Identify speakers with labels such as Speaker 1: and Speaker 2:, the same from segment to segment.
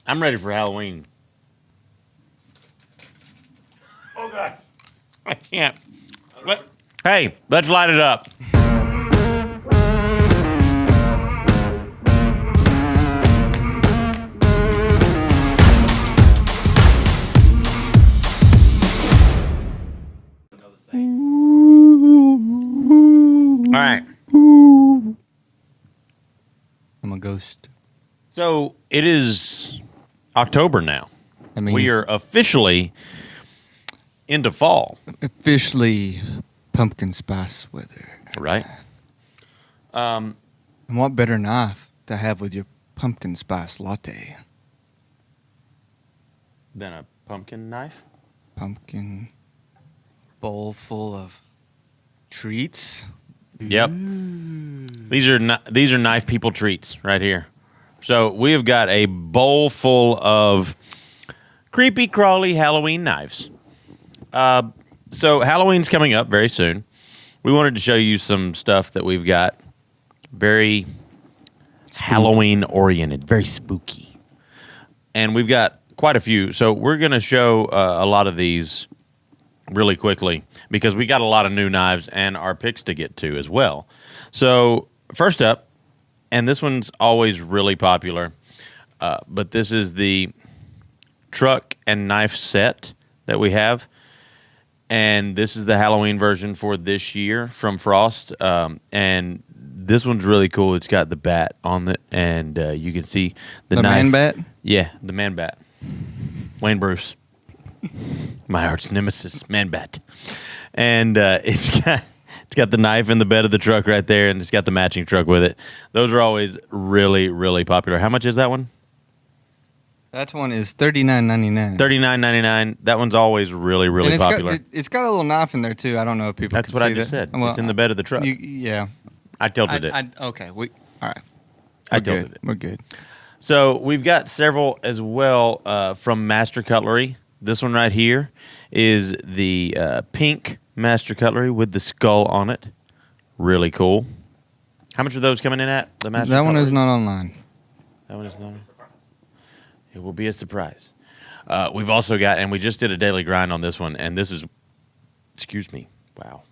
Speaker 1: I'm ready for Halloween. Oh, God. I can't. Hey, let's light it up. All right.
Speaker 2: I'm a ghost.
Speaker 1: So it is October now.
Speaker 2: That means
Speaker 1: We are officially into fall,
Speaker 2: officially pumpkin spice weather.
Speaker 1: right?
Speaker 2: And what better knife to have with your pumpkin spice latte?
Speaker 1: Then a pumpkin knife.
Speaker 2: Pumpkin bowl full of treats.
Speaker 1: Yep.
Speaker 2: Ooh.
Speaker 1: These are knife people treats right here. So we have got a bowl full of creepy crawly Halloween knives. So Halloween's coming up very soon. We wanted to show you some stuff that we've got very Halloween oriented, very spooky. And we've got quite a few. So we're going to show a lot of these really quickly because we got a lot of new knives and our picks to get to as well. So first up, and this one's always really popular, but this is the truck and knife set that we have. And this is the Halloween version for this year from Frost. And this one's really cool. It's got the bat on it, and you can see the knife.
Speaker 2: Man bat?
Speaker 1: Yeah, the man bat. Wayne Bruce. My arch nemesis, man bat. And it's got the knife in the bed of the truck right there, and it's got the matching truck with it. Those are always really, really popular. How much is that one?
Speaker 2: That one is $39.99.
Speaker 1: $39.99. That one's always really, really popular.
Speaker 2: It's got a little knife in there too. I don't know if people.
Speaker 1: That's
Speaker 2: can
Speaker 1: what
Speaker 2: see
Speaker 1: I just
Speaker 2: that.
Speaker 1: said.
Speaker 2: Well,
Speaker 1: it's in the bed of the truck.
Speaker 2: Yeah.
Speaker 1: I tilted it.
Speaker 2: Okay. All right.
Speaker 1: I
Speaker 2: We're
Speaker 1: tilted
Speaker 2: good.
Speaker 1: it.
Speaker 2: We're good.
Speaker 1: So we've got several as well from Master Cutlery. This one right here is the pink Master Cutlery with the skull on it. Really cool. How much are those coming in at? The Master
Speaker 2: That one is
Speaker 1: Cutleries?
Speaker 2: not online.
Speaker 1: That one is not. It will be a surprise. We've also got, and we just did a daily grind on this one, and this is, excuse me, wow,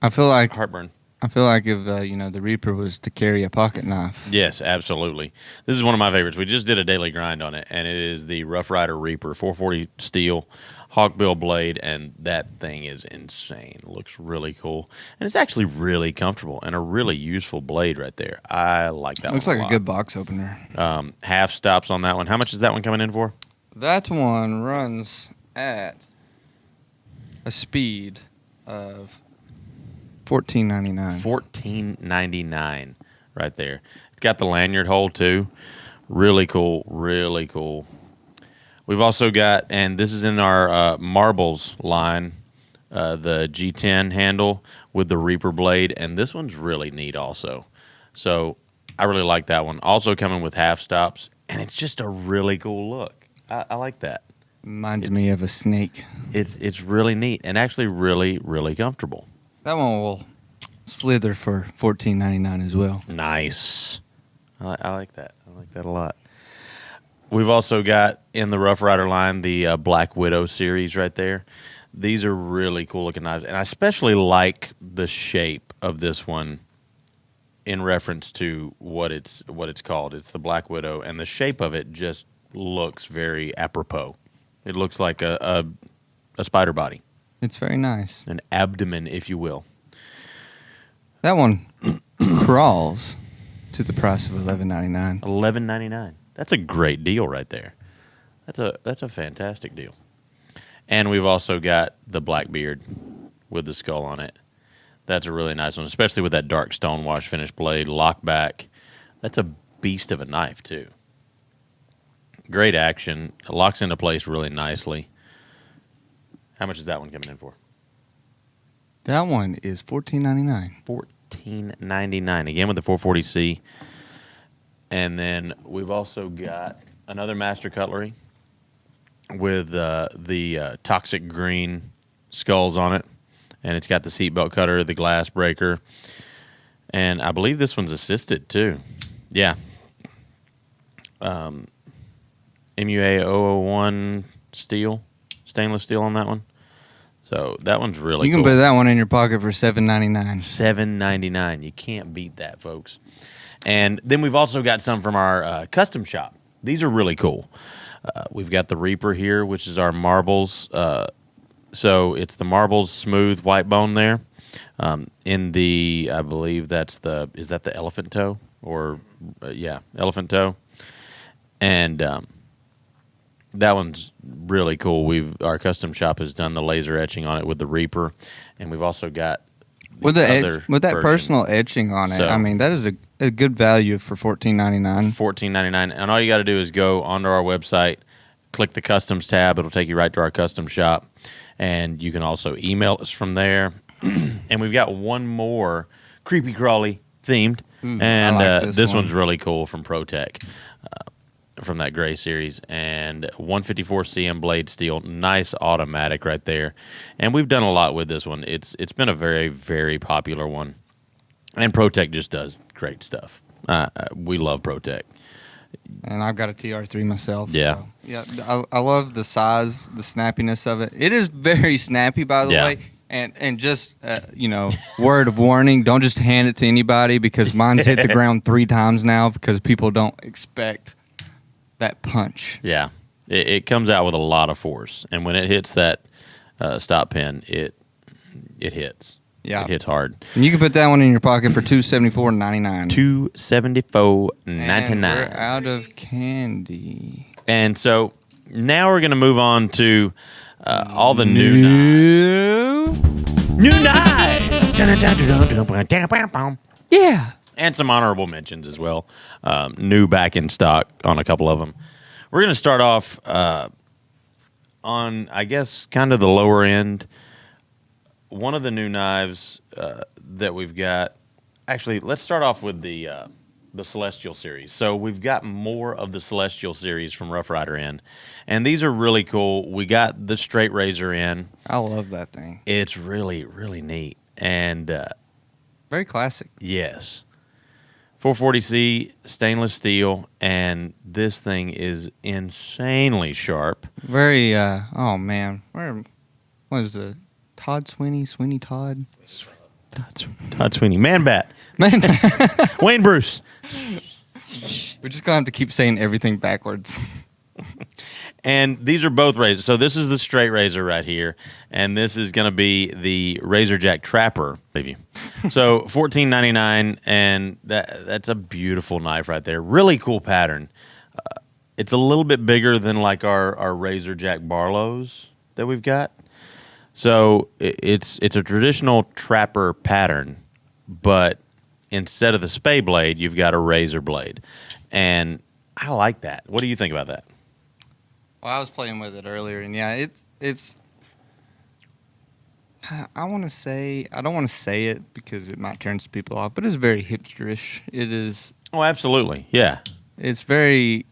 Speaker 2: I feel like
Speaker 1: heartburn.
Speaker 2: if the Reaper was to carry a pocket knife.
Speaker 1: Yes, absolutely. This is one of my favorites. We just did a daily grind on it, and it is the Rough Rider Reaper 440 steel hawkbill blade, and that thing is insane. It looks really cool, and it's actually really comfortable and a really useful blade right there. I like that.
Speaker 2: Looks
Speaker 1: one
Speaker 2: like
Speaker 1: a
Speaker 2: a good box opener.
Speaker 1: half stops on that one. How much is that one coming in for?
Speaker 2: That one runs at a speed of $14.99.
Speaker 1: $14.99 right there. It's got the lanyard hole too. Really cool, really cool. We've also got, and this is in our marbles line, the G10 handle with the Reaper blade, and this one's really neat also. So I really like that one. Also coming with half stops, and it's just a really cool look. I like that.
Speaker 2: Reminds me of a snake.
Speaker 1: It's really neat and actually really, really comfortable.
Speaker 2: That one will slither for $14.99 as well.
Speaker 1: Nice. I like that. I like that a lot. We've also got in the Rough Rider line the Black Widow series right there. These are really cool looking knives, and I especially like the shape of this one in reference to what it's called. It's the Black Widow, and the shape of it just looks very apropos. It looks like a spider body.
Speaker 2: It's very nice.
Speaker 1: An abdomen, if you will.
Speaker 2: That one crawls to the price of $11.99.
Speaker 1: $11.99. That's a great deal right there. That's a fantastic deal. And we've also got the Blackbeard with the skull on it. That's a really nice one, especially with that dark stonewash finish blade, lock back. That's a beast of a knife too. Great action. It locks into place really nicely. How much is that one coming in for?
Speaker 2: That one is $14.99.
Speaker 1: $14.99. Again with the 440C. And then we've also got another Master Cutlery with the toxic green skulls on it. And it's got the seatbelt cutter, the glass breaker. And I believe this one's assisted too. Yeah. MUA 001 stainless steel on that one. So that one's really
Speaker 2: You can
Speaker 1: cool.
Speaker 2: put that one in your pocket for $7.99.
Speaker 1: $7.99. You can't beat that, folks. And then we've also got some from our custom shop. These are really cool. We've got the Reaper here, which is our marbles. So it's the marbles smooth white bone there. In the, I believe is that the elephant toe? Or, elephant toe. And that one's really cool. Our custom shop has done the laser etching on it with the Reaper, and we've also got
Speaker 2: with that
Speaker 1: version.
Speaker 2: personal etching on it.
Speaker 1: So,
Speaker 2: I mean, that is a good value for $14.99.
Speaker 1: $14.99, and all you got to do is go onto our website, click the customs tab. It'll take you right to our custom shop, and you can also email us from there. And we've got one more creepy crawly themed, and
Speaker 2: I like
Speaker 1: this one's really cool from PROTECH. From that gray series, and 154 CM blade steel, nice automatic right there. And we've done a lot with this one. It's been a very, very popular one, and PROTECH just does great stuff. We love PROTECH.
Speaker 2: And I've got a TR3 myself.
Speaker 1: Yeah.
Speaker 2: So, yeah, I love the size, the snappiness of it. It is very snappy, by the way. And just, word of warning, don't just hand it to anybody, because mine's hit the ground 3 times now because people don't expect that punch.
Speaker 1: Yeah. It comes out with a lot of force, and when it hits that stop pin, it hits.
Speaker 2: Yeah.
Speaker 1: It hits hard.
Speaker 2: And you can put that one in your pocket for $274.99.
Speaker 1: $274.99.
Speaker 2: And we're out of candy.
Speaker 1: And so now we're going to move on to all the new knives.
Speaker 2: Yeah.
Speaker 1: And some honorable mentions as well. New back in stock on a couple of them. We're going to start off on, I guess, kind of the lower end. One of the new knives that we've got. Actually, let's start off with the Celestial series. So we've got more of the Celestial series from Rough Rider in, and these are really cool. We got the straight razor in.
Speaker 2: I love that thing.
Speaker 1: It's really, really neat, and
Speaker 2: very classic.
Speaker 1: Yes. 440C stainless steel, and this thing is insanely sharp.
Speaker 2: Very, oh man, what is it? Todd Sweeney? Sweeney Todd?
Speaker 1: Todd Sweeney. Man Bat.
Speaker 2: Man,
Speaker 1: Wayne Bruce.
Speaker 2: we're just going to have to keep saying everything backwards.
Speaker 1: And these are both razors. So this is the straight razor right here, and this is going to be the Razor Jack Trapper. So $14.99, and that's a beautiful knife right there. Really cool pattern. It's a little bit bigger than like our Razor Jack Barlows that we've got. So it's a traditional trapper pattern, but instead of the spay blade, you've got a razor blade. And I like that. What do you think about that?
Speaker 2: Well, I was playing with it earlier, and yeah, it's. I want to say, I don't want to say it because it might turn some people off, but it's very hipsterish. It is.
Speaker 1: Oh, absolutely. Yeah.
Speaker 2: It's very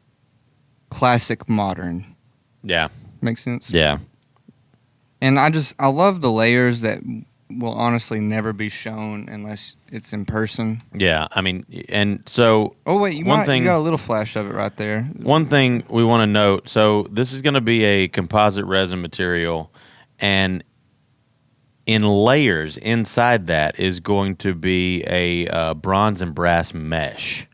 Speaker 2: classic modern.
Speaker 1: Yeah.
Speaker 2: Makes sense?
Speaker 1: Yeah.
Speaker 2: And I love the layers that will honestly never be shown unless it's in person.
Speaker 1: Yeah. I mean, and so.
Speaker 2: Oh, wait, you got a little flash of it right there.
Speaker 1: One thing we want to note, so this is going to be a composite resin material, and in layers inside that is going to be a bronze and brass mesh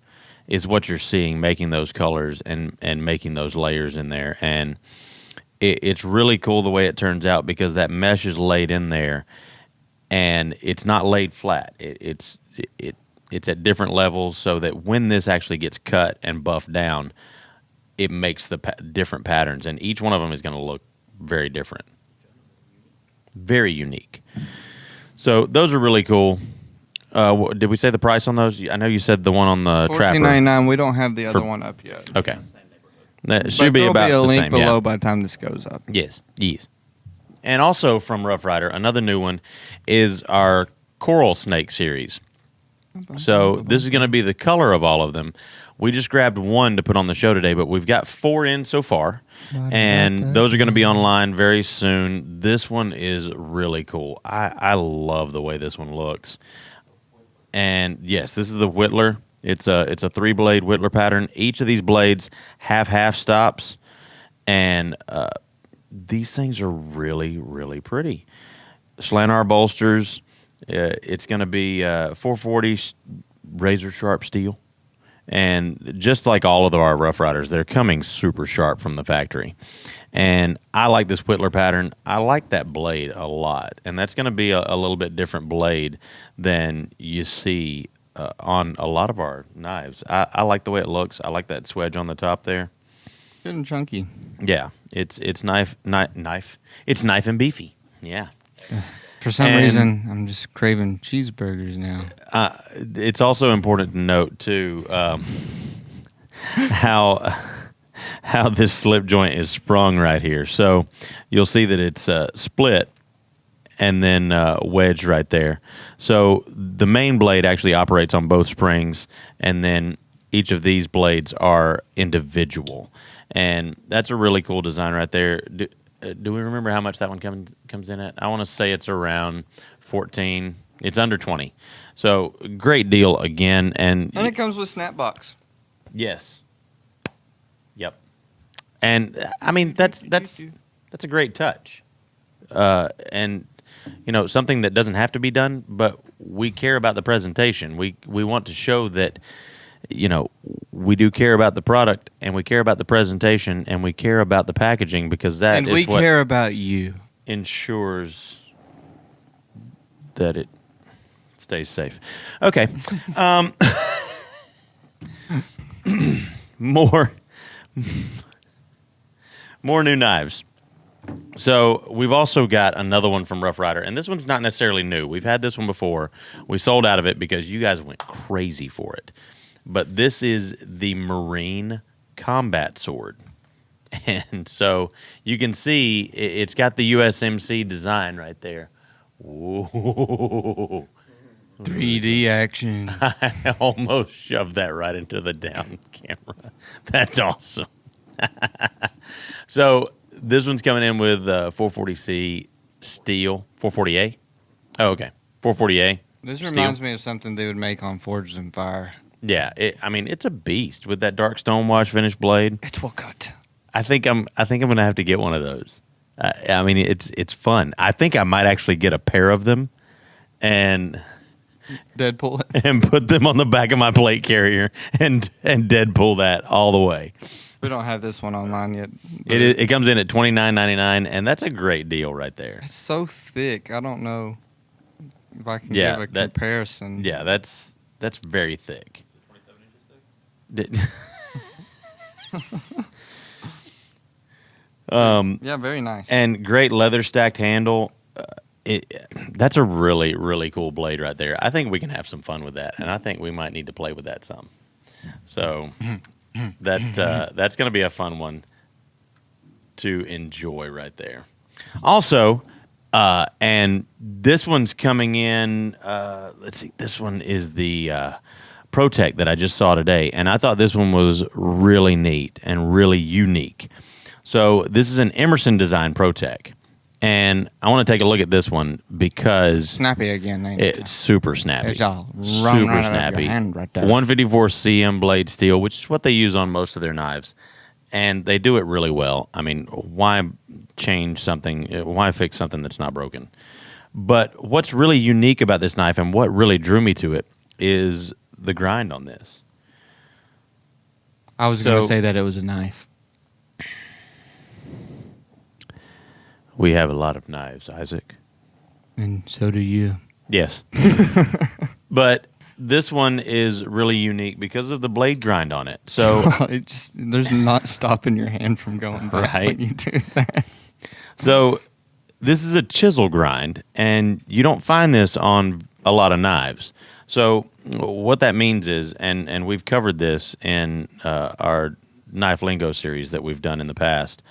Speaker 1: is what you're seeing, making those colors and making those layers in there. And it's really cool the way it turns out because that mesh is laid in there, and it's not laid flat. It's at different levels so that when this actually gets cut and buffed down, it makes the different patterns, and each one of them is going to look very different. Very unique. So those are really cool. Did we say the price on those? I know you said the one on the Trapper.
Speaker 2: $14.99. We don't have the other one up yet.
Speaker 1: Okay. That should be about the same.
Speaker 2: There'll be a link below
Speaker 1: yeah.
Speaker 2: by the time this goes up.
Speaker 1: Yes. And also from Rough Rider, another new one is our Coral Snake series. So this is going to be the color of all of them. We just grabbed one to put on the show today, but we've got 4 in so far, and those are going to be online very soon. This one is really cool. I love the way this one looks. And yes, this is the Whittler. It's a 3-blade Whittler pattern. Each of these blades have half stops, And these things are really, really pretty. Slant R bolsters. It's going to be 440 razor sharp steel. And just like all of our Rough Riders, they're coming super sharp from the factory. And I like this whittler pattern. I like that blade a lot. And that's going to be a little bit different blade than you see on a lot of our knives. I like the way it looks. I like that swedge on the top there.
Speaker 2: Good and chunky.
Speaker 1: Yeah, it's knife. It's knife and beefy. Yeah.
Speaker 2: For some reason, I'm just craving cheeseburgers now.
Speaker 1: It's also important to note too how this slip joint is sprung right here. So you'll see that it's split and then wedged right there. So the main blade actually operates on both springs, and then each of these blades are individual. And that's a really cool design right there. Do we remember how much that one comes in at? I want to say it's around 14. It's under 20. So great deal again. And
Speaker 2: it comes with snap box.
Speaker 1: Yes. Yep. And I mean that's a great touch. And you know, something that doesn't have to be done, but we care about the presentation. We want to show that, you know, we do care about the product, and we care about the presentation, and we care about the packaging, because that
Speaker 2: and
Speaker 1: is
Speaker 2: we
Speaker 1: what
Speaker 2: care about you.
Speaker 1: Ensures that it stays safe. Okay. More new knives. So we've also got another one from Rough Rider, and this one's not necessarily new. We've had this one before. We sold out of it because you guys went crazy for it. But this is the Marine Combat Sword. And so you can see it's got the USMC design right there. Whoa.
Speaker 2: 3D action.
Speaker 1: I almost shoved that right into the down camera. That's awesome. So this one's coming in with 440C steel. 440A? Oh, okay. 440A.
Speaker 2: This reminds me of something they would make on Forged in Fire.
Speaker 1: Yeah, I mean, it's a beast with that dark stonewash finish blade.
Speaker 2: It's well cut.
Speaker 1: I think I'm gonna have to get one of those. I mean, it's fun. I think I might actually get a pair of them, and
Speaker 2: Deadpool it.
Speaker 1: and put them on the back of my plate carrier and Deadpool that all the way.
Speaker 2: We don't have this one online yet.
Speaker 1: It comes in at $29.99, and that's a great deal right there.
Speaker 2: It's so thick. I don't know if I can give a comparison.
Speaker 1: Yeah, that's very thick. 27 inches thick?
Speaker 2: Yeah, very nice.
Speaker 1: And great leather stacked handle. That's a really, really cool blade right there. I think we can have some fun with that, and I think we might need to play with that some. So that's going to be a fun one to enjoy right there. Also, and this one's coming in. Let's see. This one is the PROTECH that I just saw today, and I thought this one was really neat and really unique. So this is an EMERSON design PROTECH, and I want to take a look at this one because
Speaker 2: snappy again. Ain't
Speaker 1: it's super snappy.
Speaker 2: It's all
Speaker 1: super
Speaker 2: right
Speaker 1: snappy.
Speaker 2: Right
Speaker 1: 154 CM blade steel, which is what they use on most of their knives, and they do it really well. I mean, why change something? Why fix something that's not broken? But what's really unique about this knife, and what really drew me to it, is the grind on this.
Speaker 2: I was going to say that it was a knife.
Speaker 1: We have a lot of knives, Isaac.
Speaker 2: And so do you.
Speaker 1: Yes. But this one is really unique because of the blade grind on it. So
Speaker 2: there's not stopping your hand from going back when you do that.
Speaker 1: So this is a chisel grind, and you don't find this on a lot of knives. So what that means is, and we've covered this in our Knife Lingo series that we've done in the past,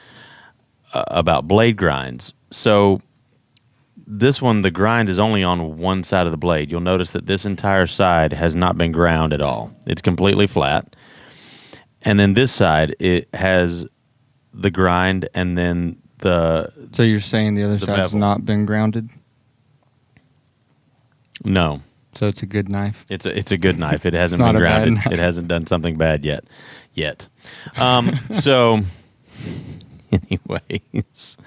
Speaker 1: about blade grinds. So this one, the grind is only on one side of the blade. You'll notice that this entire side has not been ground at all. It's completely flat. And then this side, it has the grind, and then the...
Speaker 2: So you're saying the other side's
Speaker 1: bevel.
Speaker 2: not been grounded?
Speaker 1: No.
Speaker 2: So it's a good knife?
Speaker 1: It's a good knife. It hasn't been grounded. It hasn't done something bad yet. So... anyways.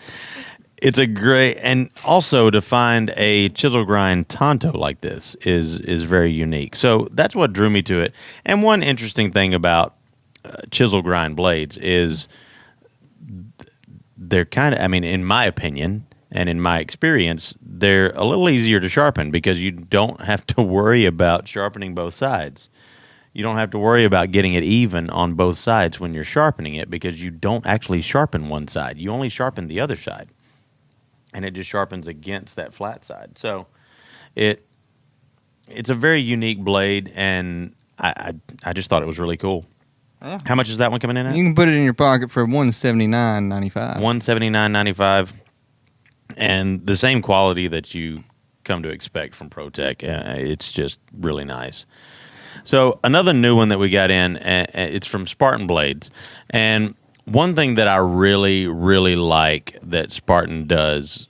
Speaker 1: It's a great, and also to find a chisel grind Tonto like this is very unique. So that's what drew me to it. And one interesting thing about chisel grind blades is they're kind of, I mean, in my opinion and in my experience, they're a little easier to sharpen because you don't have to worry about sharpening both sides. You don't have to worry about getting it even on both sides when you're sharpening it because you don't actually sharpen one side. You only sharpen the other side. And it just sharpens against that flat side. So it's a very unique blade, and I just thought it was really cool.
Speaker 2: Yeah.
Speaker 1: How much is that one coming in at?
Speaker 2: You can put it in your pocket for $179.95.
Speaker 1: $179.95, and the same quality that you come to expect from PROTECH. It's just really nice. So another new one that we got in, it's from Spartan Blades, and one thing that I really, really like that Spartan does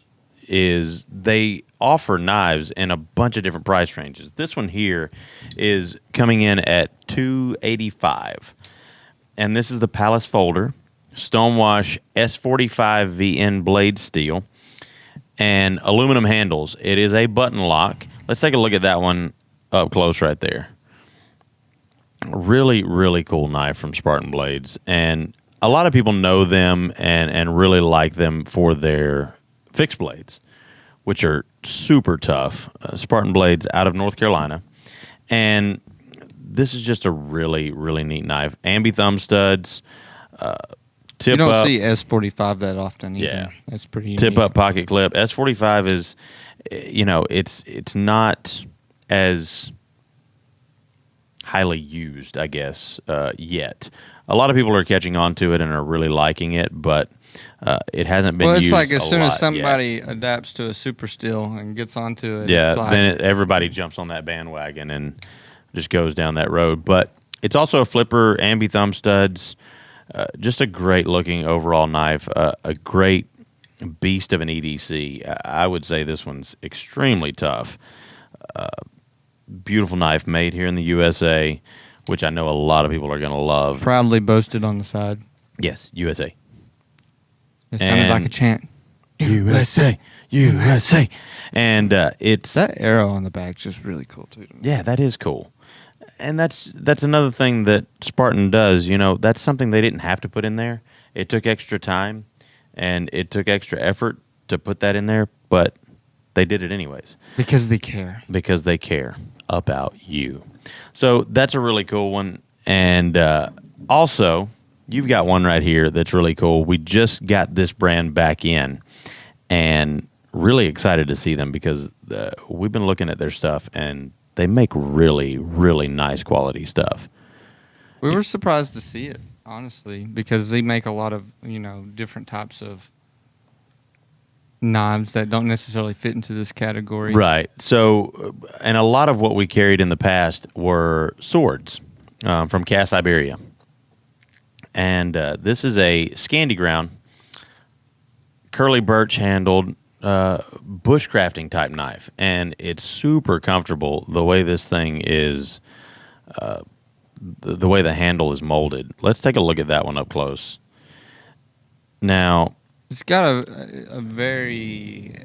Speaker 1: is they offer knives in a bunch of different price ranges. This one here is coming in at $285, and this is the PALLAS folder, Stonewash S45 VN blade steel, and aluminum handles. It is a button lock. Let's take a look at that one up close right there. Really, really cool knife from Spartan Blades, and a lot of people know them and really like them for their fixed blades, which are super tough. Spartan Blades out of North Carolina. And this is just a really, really neat knife. Ambi thumb studs, tip
Speaker 2: You don't
Speaker 1: up.
Speaker 2: see S45 that often either.
Speaker 1: Yeah.
Speaker 2: That's pretty unique.
Speaker 1: Tip up pocket clip. S45 is, it's not as highly used, I guess, yet. A lot of people are catching on to it and are really liking it, but it hasn't been used.
Speaker 2: Well, it's like as soon as
Speaker 1: yet.
Speaker 2: somebody adapts to a super steel and gets onto it,
Speaker 1: Yeah,
Speaker 2: it's like,
Speaker 1: then everybody jumps on that bandwagon and just goes down that road. But it's also a flipper, ambi thumb studs, just a great looking overall knife, a great beast of an EDC. I would say this one's extremely tough. Beautiful knife made here in the USA, which I know a lot of people are going to love.
Speaker 2: proudly boasted on the side.
Speaker 1: Yes, USA.
Speaker 2: It sounded like a chant.
Speaker 1: USA, USA. And it's...
Speaker 2: That arrow on the back is just really cool, too.
Speaker 1: Yeah, that is cool. And that's another thing that Spartan does. That's something they didn't have to put in there. It took extra time, and it took extra effort to put that in there, but they did it anyways.
Speaker 2: Because they care.
Speaker 1: Because they care about you. So that's a really cool one. And also, you've got one right here that's really cool. We just got this brand back in, and really excited to see them because we've been looking at their stuff, and they make really, really nice quality stuff.
Speaker 2: We were surprised to see it, honestly, because they make a lot of, different types of knives that don't necessarily fit into this category.
Speaker 1: Right. So, and a lot of what we carried in the past were swords from Cast IBERIA. And this is a SCANDI ground, curly birch handled, bushcrafting type knife. And it's super comfortable the way this thing is, the way the handle is molded. Let's take a look at that one up close. Now,
Speaker 2: it's got a very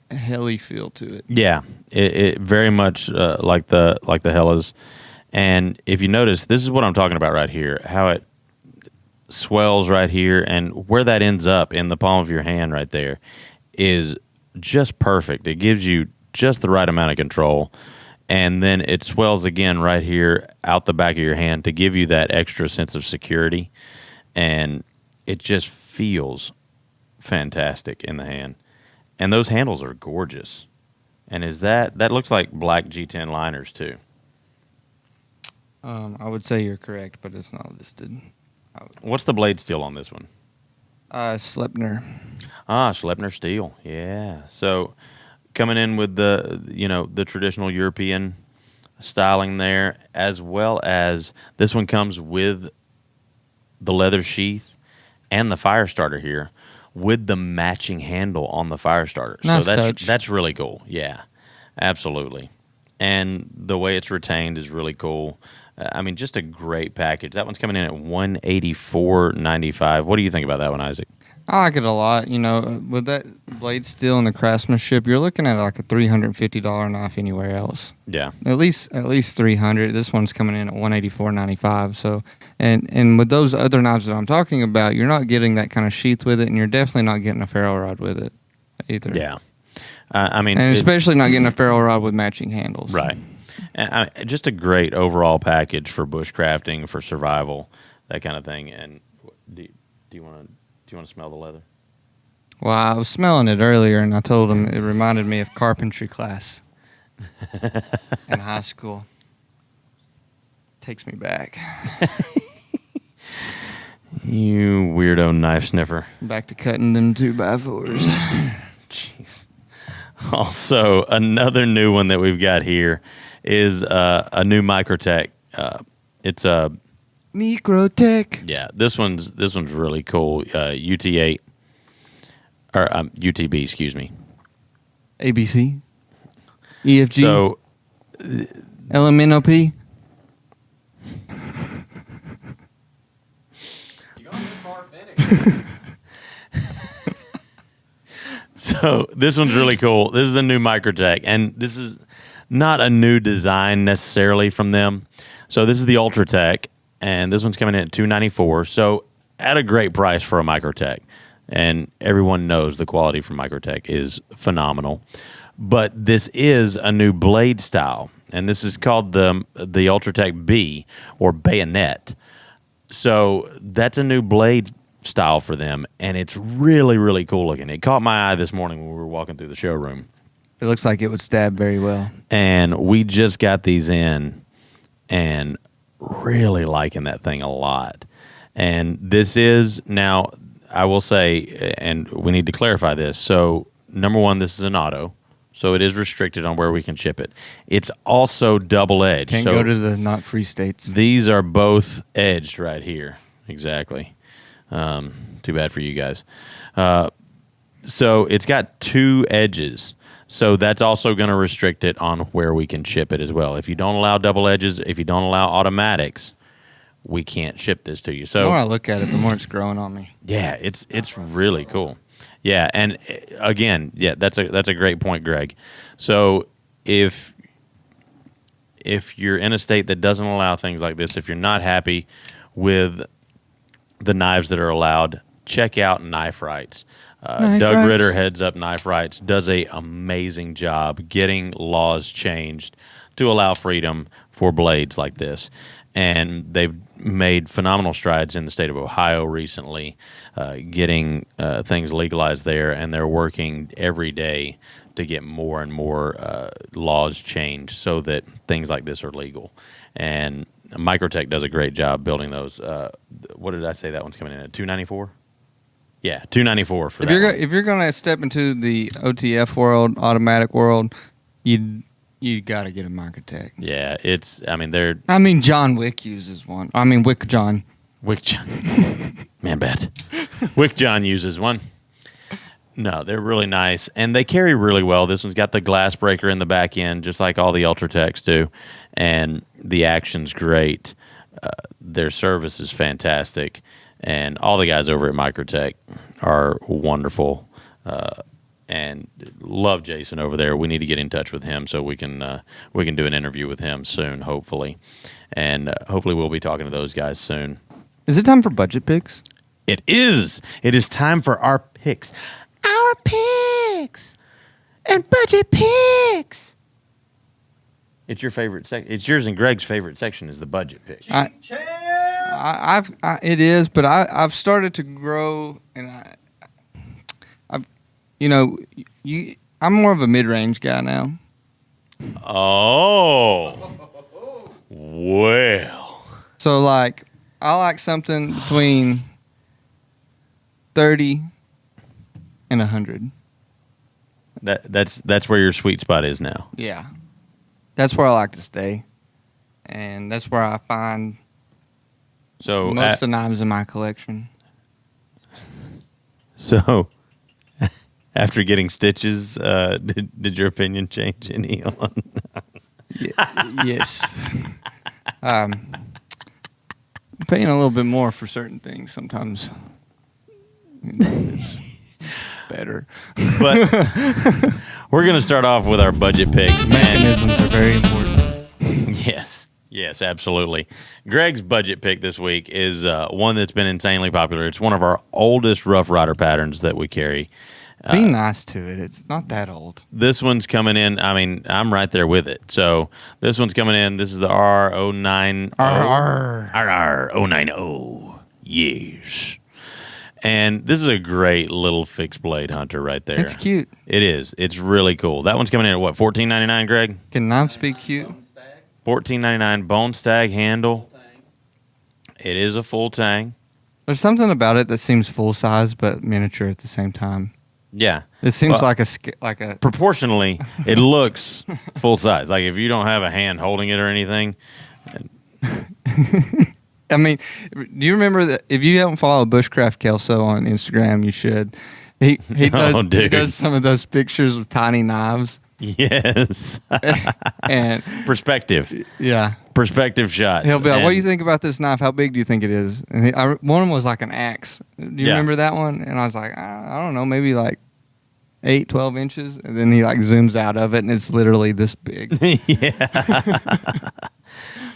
Speaker 2: helly feel to it.
Speaker 1: Yeah, it very much like the Hellas. And if you notice, this is what I'm talking about right here, how it swells right here, and where that ends up in the palm of your hand right there is just perfect. It gives you just the right amount of control, and then it swells again right here out the back of your hand to give you that extra sense of security, and it just feels fantastic in the hand. And those handles are gorgeous. And that looks like black G10 liners too.
Speaker 2: I would say you're correct, but it's not listed.
Speaker 1: What's the blade steel on this one?
Speaker 2: Schleppner.
Speaker 1: Schleppner steel. Yeah. So coming in with the traditional European styling there, as well as this one comes with the leather sheath and the fire starter here, with the matching handle on the fire starter.
Speaker 2: Nice
Speaker 1: so
Speaker 2: touch.
Speaker 1: That's really cool. Yeah, absolutely. And the way it's retained is really cool. Just a great package. That one's coming in at $184.95. What do you think about that one, Isaac?
Speaker 2: I like it a lot. You know, with that blade steel and the craftsmanship, you're looking at like a $350 knife anywhere else.
Speaker 1: Yeah.
Speaker 2: At least $300. This one's coming in at $184.95. So, and with those other knives that I'm talking about, you're not getting that kind of sheath with it, and you're definitely not getting a ferrule rod with it either.
Speaker 1: Yeah. I mean,
Speaker 2: and especially not getting a ferrule rod with matching handles.
Speaker 1: Right. Just a great overall package for bushcrafting, for survival, that kind of thing. And do you want to smell the leather?
Speaker 2: Well, I was smelling it earlier, and I told him it reminded me of carpentry class in high school. Takes me back.
Speaker 1: You weirdo knife sniffer.
Speaker 2: Back to cutting them 2x4s.
Speaker 1: Jeez. Also, another new one that we've got here is a new MICROTECH. It's a
Speaker 2: MICROTECH.
Speaker 1: Yeah, this one's really cool. UT8 or UTB, excuse me.
Speaker 2: ABC. EFG.
Speaker 1: So
Speaker 2: LMNOP.
Speaker 3: You got the car finished.
Speaker 1: So this one's really cool. This is a new MICROTECH, and this is not a new design necessarily from them. So this is the UltraTech, and this one's coming in at $294. So at a great price for a MICROTECH, and everyone knows the quality from MICROTECH is phenomenal. But this is a new blade style, and this is called the UltraTech B or bayonet. So that's a new blade style for them, and it's really, really cool looking. It caught my eye this morning when we were walking through the showroom.
Speaker 2: It looks like it would stab very well.
Speaker 1: And we just got these in and really liking that thing a lot. And this is now, I will say, and we need to clarify this. So, number one, this is an auto. So it is restricted on where we can ship it. It's also double edged.
Speaker 2: Can't
Speaker 1: so
Speaker 2: go to the not free states.
Speaker 1: these are both edged right here. Exactly. Too bad for you guys. So it's got two edges. So that's also going to restrict it on where we can ship it as well. If you don't allow double edges, if you don't allow automatics, we can't ship this to you. So
Speaker 2: The more I look at it, the more it's growing on me.
Speaker 1: yeah, it's really cool. Yeah, and again, yeah, that's a great point, Greg. So if you're in a state that doesn't allow things like this, if you're not happy with the knives that are allowed, check out Knife Rights. Doug
Speaker 2: Rights.
Speaker 1: Ritter heads up Knife Rights, does a amazing job getting laws changed to allow freedom for blades like this. And they've made phenomenal strides in the state of Ohio recently, getting things legalized there, and they're working every day to get more and more laws changed so that things like this are legal. And MICROTECH does a great job building those. What did I say that one's coming in at? $294? Yeah, $294 for that one.
Speaker 2: If you're gonna step into the OTF world, automatic world, you got to get a MICROTECH.
Speaker 1: Yeah, they're
Speaker 2: I mean, John Wick uses one. I mean, Wick John.
Speaker 1: Wick John. Man, bet. Wick John uses one. No, they're really nice, and they carry really well. This one's got the glass breaker in the back end, just like all the UltraTechs do, and the action's great. Their service is fantastic, and all the guys over at MICROTECH are wonderful, and love Jason over there. We need to get in touch with him so we can do an interview with him soon, hopefully, and hopefully we'll be talking to those guys soon.
Speaker 2: Is it time for budget picks?
Speaker 1: It is. It is time for our picks. Our picks and budget picks. It's your favorite It's yours and Greg's favorite section is the budget pick.
Speaker 2: It is, but I've started to grow, and I'm more of a mid-range guy now.
Speaker 1: Oh, well.
Speaker 2: So like, I like something between 30 and 100.
Speaker 1: That's where your sweet spot is now.
Speaker 2: Yeah, that's where I like to stay, and that's where I find
Speaker 1: So
Speaker 2: most of the knives in my collection.
Speaker 1: So after getting stitches, did your opinion change any on?
Speaker 2: Yes. Paying a little bit more for certain things sometimes. It's better.
Speaker 1: But we're going to start off with our budget picks.
Speaker 2: Mechanisms are very important.
Speaker 1: Yes, absolutely. Greg's budget pick this week is one that's been insanely popular. It's one of our oldest Rough Rider patterns that we carry.
Speaker 2: Be nice to it. It's not that old.
Speaker 1: This one's coming in. I mean, I'm right there with it. So this one's coming in. This is the R090. R090. Yes. And this is a great little fixed blade hunter right there.
Speaker 2: It's cute.
Speaker 1: It is. It's really cool. That one's coming in at what, $14.99, Greg?
Speaker 2: Can knives be cute?
Speaker 1: $14.99 bone stag handle. It is a full tang.
Speaker 2: There's something about it that seems full size but miniature at the same time.
Speaker 1: Yeah.
Speaker 2: It seems
Speaker 1: Well,
Speaker 2: like a
Speaker 1: proportionally, it looks full size. Like if you don't have a hand holding it or anything.
Speaker 2: I mean, do you remember that? If you haven't followed Bushcraft Kelso on Instagram, you should. He does some of those pictures of tiny knives.
Speaker 1: Yes.
Speaker 2: And
Speaker 1: Perspective.
Speaker 2: yeah,
Speaker 1: Perspective shots.
Speaker 2: he'll be like,
Speaker 1: And
Speaker 2: "What do you think about this knife? How big do you think it is?" And one of them was like an axe. Do you
Speaker 1: Yeah.
Speaker 2: remember that one? And I was like, I don't know, maybe like 8, 12 inches. And then he like zooms out of it, and it's literally this big.
Speaker 1: Yeah.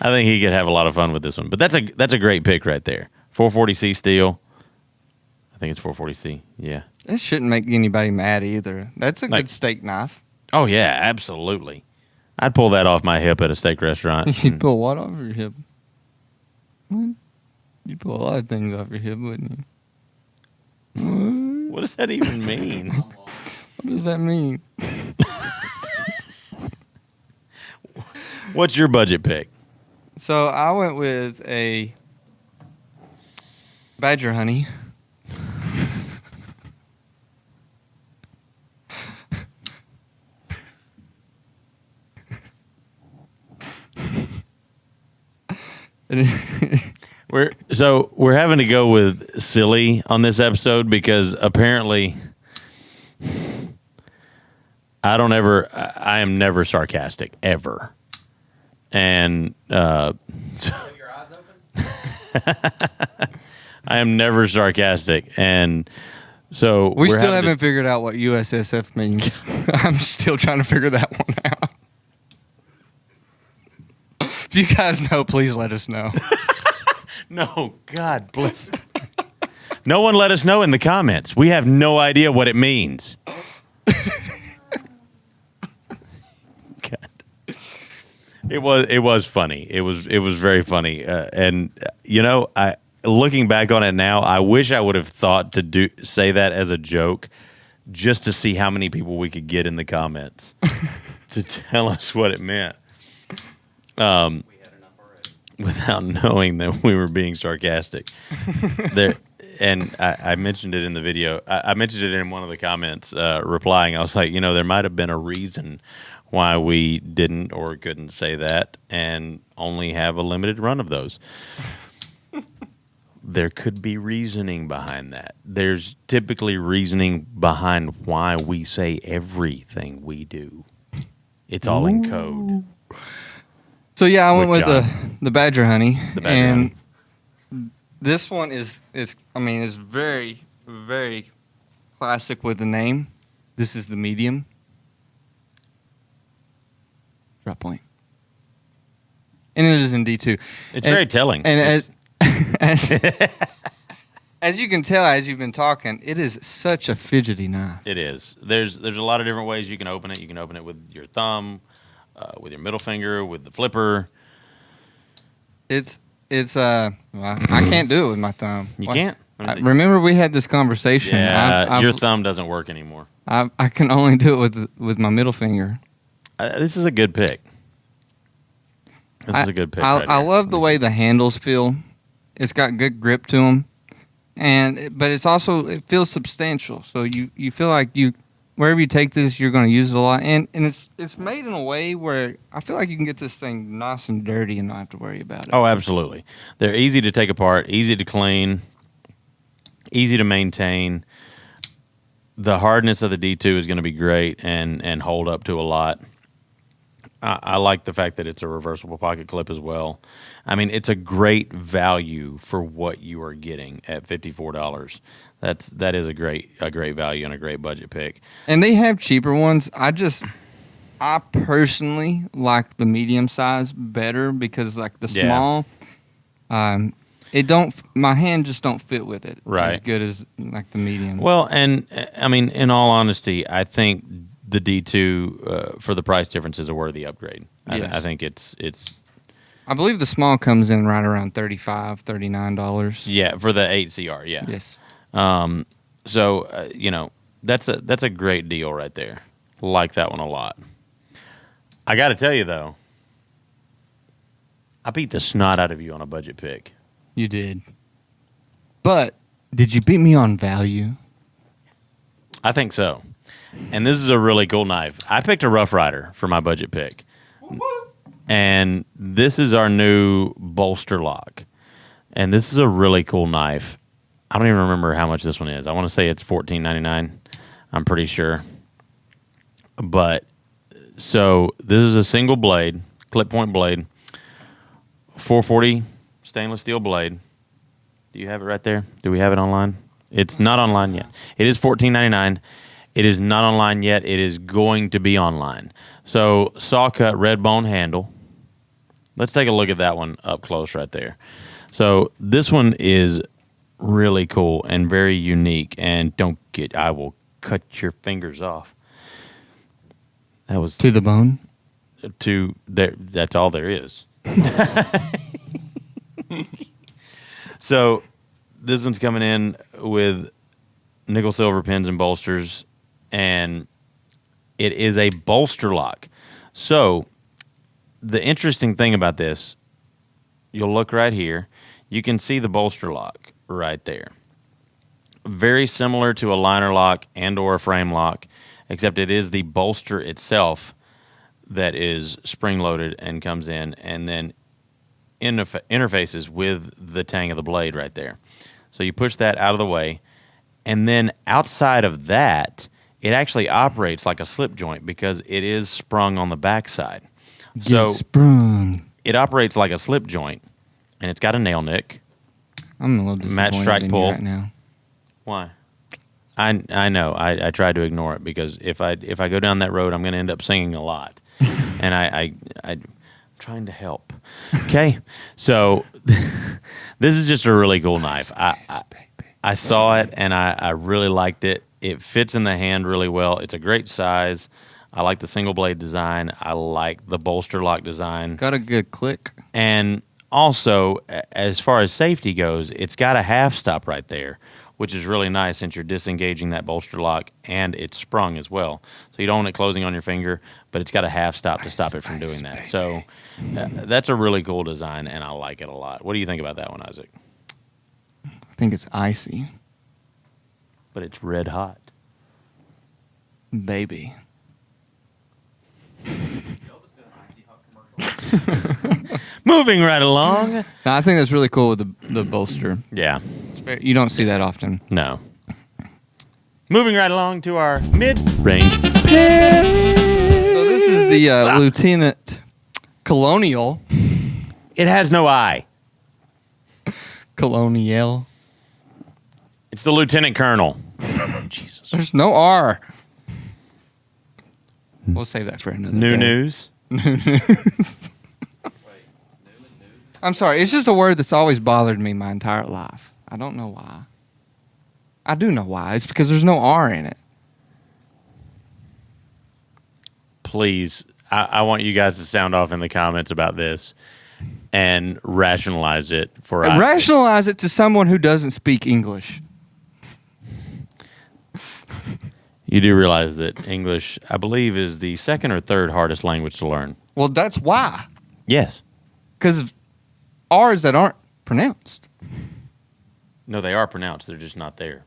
Speaker 1: I think he could have a lot of fun with this one. But that's a great pick right there. 440C steel. I think it's 440C. Yeah.
Speaker 2: This shouldn't make anybody mad either. That's a good steak knife.
Speaker 1: Oh, yeah, absolutely. I'd pull that off my hip at a steak restaurant.
Speaker 2: You'd pull what off your hip? What? You'd pull a lot of things off your hip, wouldn't you?
Speaker 1: What does that even mean?
Speaker 2: What does that mean?
Speaker 1: What's your budget pick?
Speaker 2: So I went with a badger honey.
Speaker 1: We're having to go with silly on this episode because apparently I am never sarcastic ever. And
Speaker 3: Have your eyes open?
Speaker 1: I am never sarcastic, and so
Speaker 2: We
Speaker 1: we're
Speaker 2: still
Speaker 1: having
Speaker 2: haven't figured out what USSF means. I'm still trying to figure that one out. If you guys know, please let us know.
Speaker 1: No, God bless. No one let us know in the comments. We have no idea what it means. God. It was funny. It was very funny, and you know, looking back on it now, I wish I would have thought to say that as a joke, just to see how many people we could get in the comments to tell us what it meant.
Speaker 3: We had enough already.
Speaker 1: Without knowing that we were being sarcastic. And I mentioned it in the video. I mentioned it in one of the comments replying. I was like, there might have been a reason why we didn't or couldn't say that and only have a limited run of those. There could be reasoning behind that. There's typically reasoning behind why we say everything we do. It's all in code.
Speaker 2: So yeah, I went with
Speaker 1: John.
Speaker 2: the badger honey,
Speaker 1: The badger
Speaker 2: and
Speaker 1: honey.
Speaker 2: this one is very, very classic with the name. This is the medium. Drop point, and it is in D2.
Speaker 1: It's very telling.
Speaker 2: And as you can tell, as you've been talking, it is such a fidgety knife.
Speaker 1: It is. There's a lot of different ways you can open it. You can open it with your thumb, with your middle finger, with the flipper.
Speaker 2: Well, I can't do it with my thumb.
Speaker 1: You can't?
Speaker 2: Remember we had this conversation.
Speaker 1: Yeah, your thumb doesn't work anymore.
Speaker 2: I can only do it with my middle finger.
Speaker 1: This is a good pick. This is a good pick.
Speaker 2: I love the way the handles feel. It's got good grip to them, but it feels substantial. So you feel like wherever you take this, you're going to use it a lot, and it's made in a way where I feel like you can get this thing nice and dirty and not have to worry about it.
Speaker 1: Oh, absolutely. They're easy to take apart, easy to clean, easy to maintain. The hardness of the D2 is going to be great and hold up to a lot. I like the fact that it's a reversible pocket clip as well. I mean, it's a great value for what you are getting at $54. That is a great value and a great budget pick.
Speaker 2: And they have cheaper ones. I personally like the medium size better because like the small, my hand just don't fit with it as good as like the medium.
Speaker 1: Well, and I mean, in all honesty, I think the D2 for the price difference is a worthy upgrade.
Speaker 2: Yes.
Speaker 1: I think it's.
Speaker 2: I believe the small comes in right around $35, $39.
Speaker 1: Yeah, for the 8CR. Yeah.
Speaker 2: Yes.
Speaker 1: So that's a great deal right there. Like that one a lot. I got to tell you though, I beat the snot out of you on a budget pick.
Speaker 2: You did. But did you beat me on value?
Speaker 1: I think so. And this is a really cool knife. I picked a Rough Rider for my budget pick. And this is our new bolster lock. And this is a really cool knife. I don't even remember how much this one is. I want to say it's $14.99. I'm pretty sure. But so this is a single blade, clip point blade, 440 stainless steel blade. Do you have it right there? Do we have it online? It's not online yet. It is $14.99. It is not online yet. It is going to be online. So SAWCUT red bone handle. Let's take a look at that one up close right there. So this one is really cool and very unique. And I will cut your fingers off. That was
Speaker 2: to the bone.
Speaker 1: That's all there is. So this one's coming in with nickel silver pins and bolsters, and it is a bolster lock. So the interesting thing about this, you'll look right here, you can see the bolster lock right there. Very similar to a liner lock and or a frame lock, except it is the bolster itself that is spring-loaded and comes in and then interfaces with the tang of the blade right there. So you push that out of the way, and then outside of that, it actually operates like a slip joint because it is sprung on the backside. So
Speaker 2: sprung.
Speaker 1: It operates like a slip joint, and it's got a nail nick.
Speaker 2: I'm a little disappointed
Speaker 1: match strike
Speaker 2: in
Speaker 1: pull
Speaker 2: you right now.
Speaker 1: Why? I know. I tried to ignore it because if I go down that road, I'm going to end up singing a lot, and I'm trying to help. Okay, so this is just a really cool knife. I saw it and I really liked it. It fits in the hand really well. It's a great size. I like the single blade design. I like the bolster lock design.
Speaker 2: Got a good click.
Speaker 1: And also, as far as safety goes, it's got a half stop right there, which is really nice since you're disengaging that bolster lock and it's sprung as well. So you don't want it closing on your finger, but it's got a half stop to stop it from doing that. So that's a really cool design, and I like it a lot. What do you think about that one, Isaac?
Speaker 2: I think it's icy.
Speaker 1: But it's red hot.
Speaker 2: Baby.
Speaker 1: Moving right along.
Speaker 2: No, I think that's really cool with the bolster.
Speaker 1: Yeah.
Speaker 2: You don't see that often.
Speaker 1: No. Moving right along to our mid-range pick.
Speaker 2: So this is the Lieutenant Colonial.
Speaker 1: It has no I.
Speaker 2: Colonial.
Speaker 1: It's the Lieutenant Colonel. Jesus.
Speaker 2: There's no R. We'll save that for another
Speaker 1: New
Speaker 2: day.
Speaker 1: news.
Speaker 2: I'm sorry. It's just a word that's always bothered me my entire life. I don't know why. I do know why. It's because there's no R in it.
Speaker 1: Please, I want you guys to sound off in the comments about this and rationalize it for us.
Speaker 2: Rationalize it to someone who doesn't speak English.
Speaker 1: You do realize that English, I believe, is the second or third hardest language to learn.
Speaker 2: Well, that's why.
Speaker 1: Yes.
Speaker 2: Because of R's that aren't pronounced.
Speaker 1: No, they are pronounced. They're just not there.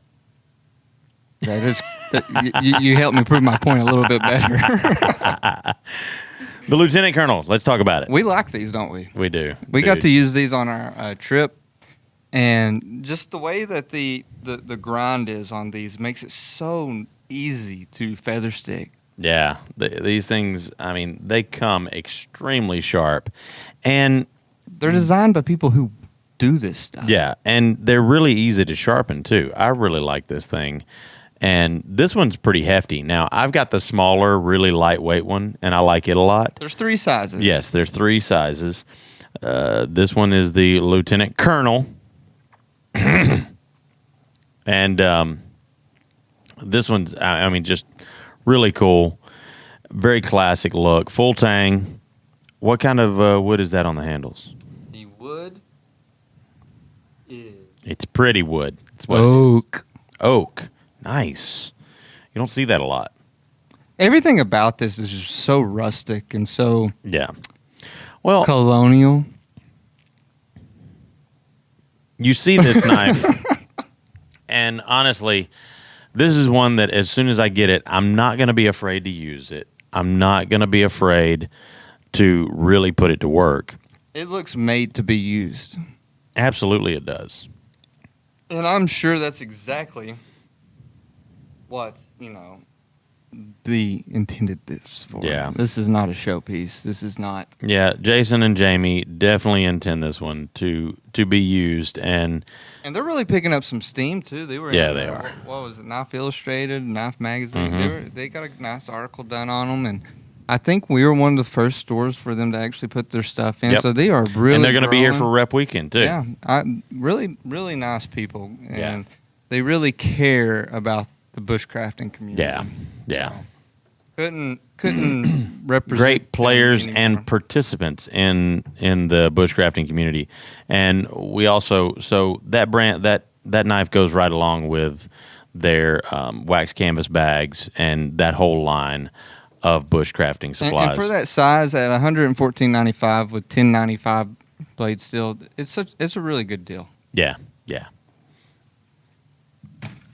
Speaker 2: That is, you helped me prove my point a little bit better.
Speaker 1: The Lieutenant Colonel. Let's talk about it.
Speaker 2: We like these, don't we?
Speaker 1: We do.
Speaker 2: We got to use these on our trip, and just the way that the grind is on these makes it so easy to feather stick.
Speaker 1: Yeah, these things, I mean, they come extremely sharp. And
Speaker 2: They're designed by people who do this stuff.
Speaker 1: yeah, and they're really easy to sharpen too. I really like this thing. And this one's pretty hefty. Now, I've got the smaller, really lightweight one, and I like it a lot.
Speaker 2: There's 3 sizes.
Speaker 1: Yes, there's 3 sizes. This one is the Lieutenant Colonel. And this one's, I mean, just really cool. Very classic look. Full tang. What kind of wood is that on the handles?
Speaker 2: The wood is
Speaker 1: It's pretty wood. It's what
Speaker 2: oak.
Speaker 1: Oak. Nice. You don't see that a lot.
Speaker 2: Everything about this is just so rustic and so
Speaker 1: Yeah. Well,
Speaker 2: colonial.
Speaker 1: you see this knife, and honestly, this is one that as soon as I get it, I'm not going to be afraid to use it. I'm not going to be afraid to really put it to work.
Speaker 2: It looks made to be used.
Speaker 1: Absolutely it does.
Speaker 2: And I'm sure that's exactly what, the intended this for.
Speaker 1: Yeah.
Speaker 2: This is not a showpiece. This is not.
Speaker 1: Yeah, Jason and Jamie definitely intend this one to be used, and
Speaker 2: they're really picking up some steam too. They were.
Speaker 1: Yeah, they are.
Speaker 2: What was it? Knife Illustrated, Knife Magazine. They got a nice article done on them, and I think we were one of the first stores for them to actually put their stuff in.
Speaker 1: Yep.
Speaker 2: So they are really.
Speaker 1: and they're going to be here
Speaker 2: growing.
Speaker 1: for Rep Weekend too.
Speaker 2: Yeah, really, really nice people, and
Speaker 1: Yeah.
Speaker 2: they really care about the bushcrafting community.
Speaker 1: Yeah, yeah.
Speaker 2: Couldn't represent
Speaker 1: Great players
Speaker 2: them
Speaker 1: and
Speaker 2: anymore.
Speaker 1: participants in the bushcrafting community, and we also that brand that knife goes right along with their wax canvas bags and that whole line of bushcrafting supplies.
Speaker 2: And for that size at $114.95 with $10.95 blade steel, it's a really good deal.
Speaker 1: Yeah, yeah.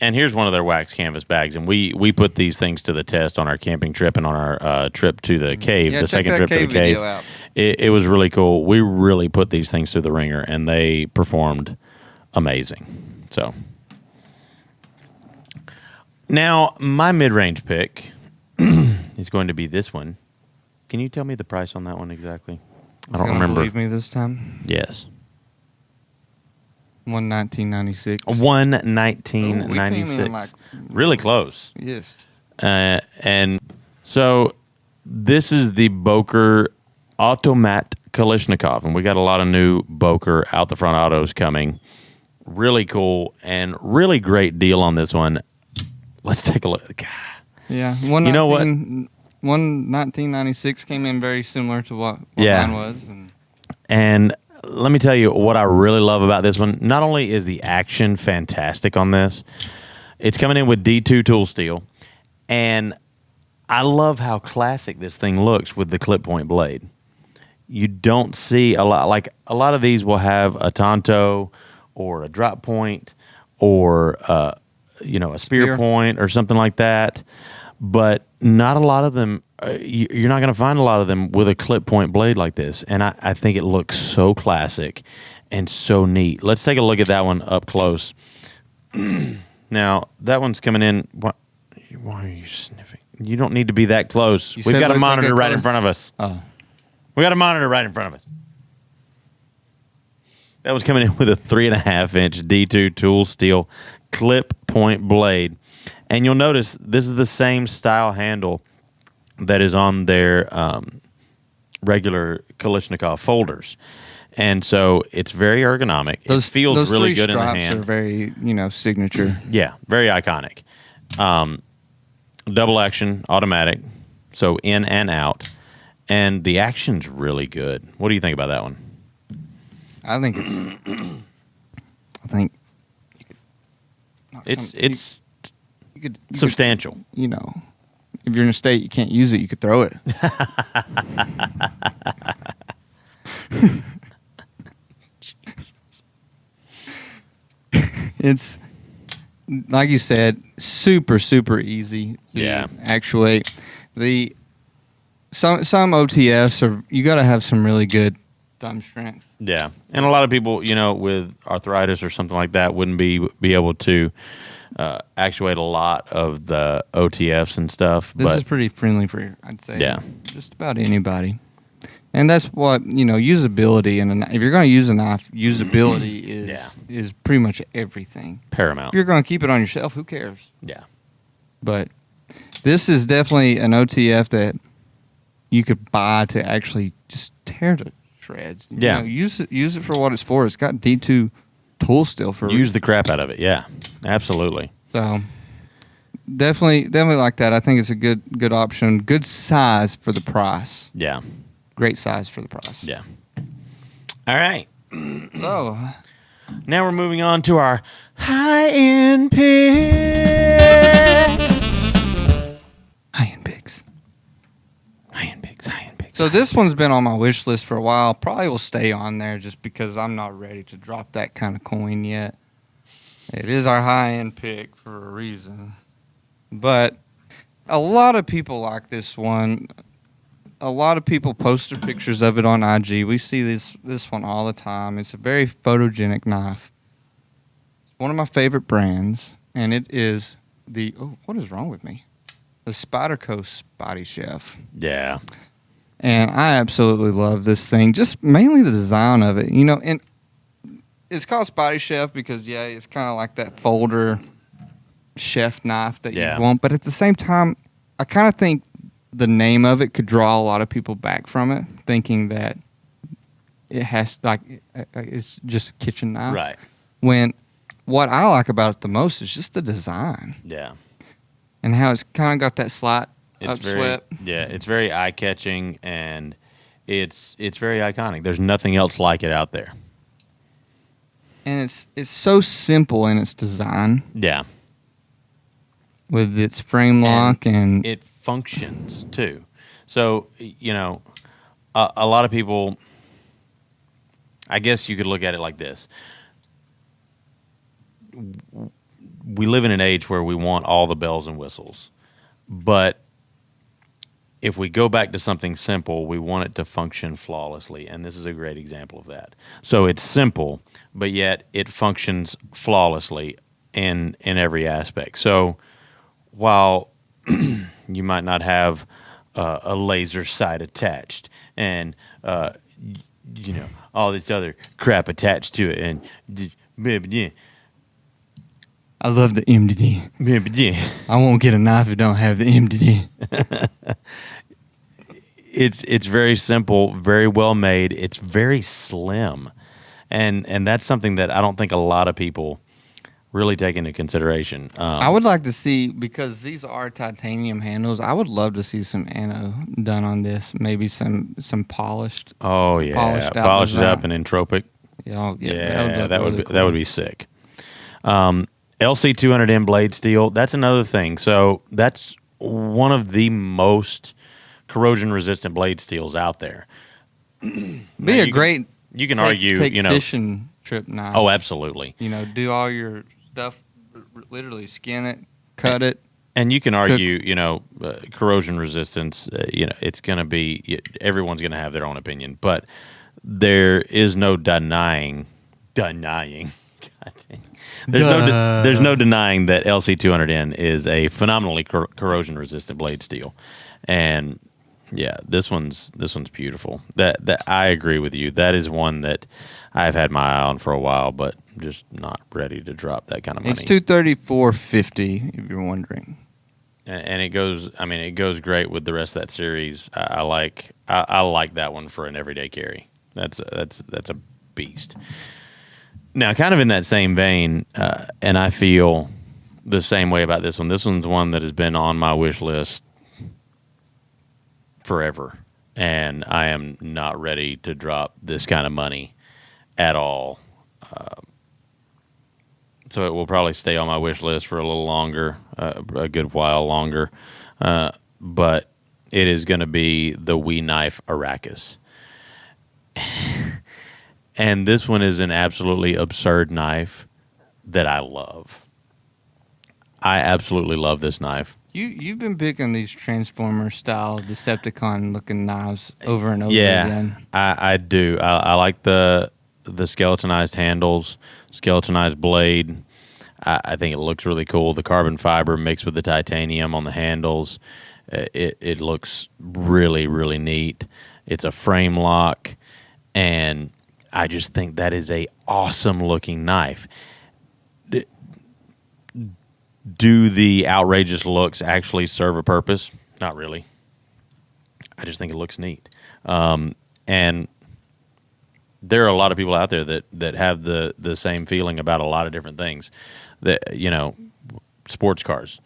Speaker 1: And here's one of their wax canvas bags, and we put these things to the test on our camping trip and on our trip to the cave,
Speaker 2: Yeah,
Speaker 1: the
Speaker 2: check
Speaker 1: second
Speaker 2: that
Speaker 1: trip to the
Speaker 2: video
Speaker 1: cave.
Speaker 2: out.
Speaker 1: It was really cool. We really put these things through the ringer, and they performed amazing. So now my mid-range pick is going to be this one. Can you tell me the price on that one exactly? I don't
Speaker 2: You're gonna
Speaker 1: remember.
Speaker 2: Believe me this time.
Speaker 1: Yes.
Speaker 2: $119.96.
Speaker 1: $119.96. Really close.
Speaker 2: Yes.
Speaker 1: And so this is the BOKER AUTOMAT KALASHNIKOV, and we got a lot of new BOKER out the front autos coming. Really cool and really great deal on this one. Let's take a look. God.
Speaker 2: Yeah.
Speaker 1: You know what?
Speaker 2: $119.96 came in very similar to what
Speaker 1: Yeah.
Speaker 2: mine was.
Speaker 1: And let me tell you what I really love about this one. Not only is the action fantastic on this, it's coming in with D2 tool steel, and I love how classic this thing looks with the clip point blade. You don't see a lot. Like a lot of these will have a Tonto or a drop point or a spear point or something like that, but not a lot of them. You're not going to find a lot of them with a clip point blade like this, and I think it looks so classic and so neat. Let's take a look at that one up close. Now, that one's coming in. Why are you sniffing? You don't need to be that close. We've got a monitor right in front of us.
Speaker 2: Oh.
Speaker 1: We got a monitor right in front of us. That was coming in with a 3.5-inch D2 tool steel clip point blade. And you'll notice this is the same style handle that is on their regular Kalashnikov folders. And so it's very ergonomic. It feels really good in the hand.
Speaker 2: Those 3 stripes are very, signature.
Speaker 1: Yeah, very iconic. Double action, automatic, so in and out. And the action's really good. What do you think about that one?
Speaker 2: I think
Speaker 1: It's
Speaker 2: you could
Speaker 1: substantial.
Speaker 2: If you're in a state you can't use it, you could throw it. It's like you said, super easy to actuate. Some OTFs are, you got to have some really good thumb strength.
Speaker 1: Yeah, and a lot of people, with arthritis or something like that, wouldn't be able to actuate a lot of the OTFs and stuff.
Speaker 2: This is pretty friendly for, I'd say,
Speaker 1: Yeah.
Speaker 2: just about anybody. And that's what, usability. And if you're going to use a knife, usability is pretty much everything.
Speaker 1: paramount.
Speaker 2: If you're going to keep it on your shelf, who cares?
Speaker 1: Yeah.
Speaker 2: But this is definitely an OTF that you could buy to actually just tear to shreds.
Speaker 1: Yeah.
Speaker 2: Use it for what it's for. It's got D2 tool steel for
Speaker 1: Use the crap out of it. Yeah, absolutely.
Speaker 2: So definitely like that. I think it's a good option. Good size for the price.
Speaker 1: Yeah.
Speaker 2: Great size for the price.
Speaker 1: Yeah. All right.
Speaker 2: So
Speaker 1: Now we're moving on to our high-end picks.
Speaker 2: high-end picks.
Speaker 1: High-end picks. High-end picks.
Speaker 2: So this one's been on my wish list for a while. Probably will stay on there just because I'm not ready to drop that kind of coin yet. It is our high-end pick for a reason. But a lot of people like this one. A lot of people post their pictures of it on IG. We see this one all the time. It's a very photogenic knife. It's one of my favorite brands, and it is what is wrong with me? The SPYDERCO SPYDIECHEF.
Speaker 1: Yeah.
Speaker 2: And I absolutely love this thing. Just mainly the design of it, and it's called SPYDIECHEF because it's kind of like that folder chef knife that you want. But at the same time, I kind of think the name of it could draw a lot of people back from it, thinking that it has it's just a kitchen knife.
Speaker 1: Right.
Speaker 2: When what I like about it the most is just the design
Speaker 1: Yeah.
Speaker 2: and how it's kind of got that slight
Speaker 1: It's
Speaker 2: upswept.
Speaker 1: it's very eye-catching, and it's very iconic. There's nothing else like it out there.
Speaker 2: And it's so simple in its design
Speaker 1: Yeah.
Speaker 2: with its frame lock and
Speaker 1: it functions too. So, a lot of people, I guess you could look at it like this. We live in an age where we want all the bells and whistles, but if we go back to something simple, we want it to function flawlessly, and this is a great example of that. So it's simple, but yet it functions flawlessly in every aspect. So while you might not have a laser sight attached and all this other crap attached to it, and
Speaker 2: I love the MDD. I won't get a knife if it don't have the MDD.
Speaker 1: It's very simple, very well made. It's very slim, and that's something that I don't think a lot of people really take into consideration.
Speaker 2: I would like to see, because these are titanium handles, I would love to see some anno done on this. Maybe some polished.
Speaker 1: Oh yeah,
Speaker 2: polished
Speaker 1: it up and entropic.
Speaker 2: Yeah,
Speaker 1: that would be sick. LC 200M blade steel. That's another thing. So that's one of the most corrosion resistant blade steels out there.
Speaker 2: Be a great.
Speaker 1: You can argue,
Speaker 2: take fishing trip knife.
Speaker 1: Oh, absolutely.
Speaker 2: Do all your stuff, literally skin it, cut it.
Speaker 1: And you can argue, corrosion resistance, it's going to be, everyone's going to have their own opinion, but there is no denying. God dang. There's no denying that LC200N is a phenomenally corrosion resistant blade steel. And yeah, this one's beautiful. That I agree with you. That is one that I've had my eye on for a while, but just not ready to drop that kind of money.
Speaker 2: It's $234.50 if you're wondering.
Speaker 1: And it goes great with the rest of that series. I like that one for an everyday carry. That's a beast. Now, kind of in that same vein, and I feel the same way about this one. This one's one that has been on my wish list forever, and I am not ready to drop this kind of money at all. So it will probably stay on my wish list for a little longer, a good while longer. But it is going to be the Wee Knife ARRAKIS. And this one is an absolutely absurd knife that I love. I absolutely love this knife.
Speaker 2: You've been big on these Transformer style Decepticon looking knives over and over again.
Speaker 1: I do. I like the skeletonized handles, skeletonized blade. I think it looks really cool. The carbon fiber mixed with the titanium on the handles, it looks really, really neat. It's a frame lock, and I just think that is a awesome looking knife. Do the outrageous looks actually serve a purpose? Not really. I just think it looks neat. And there are a lot of people out there that have the same feeling about a lot of different things. That, you know, sports cars.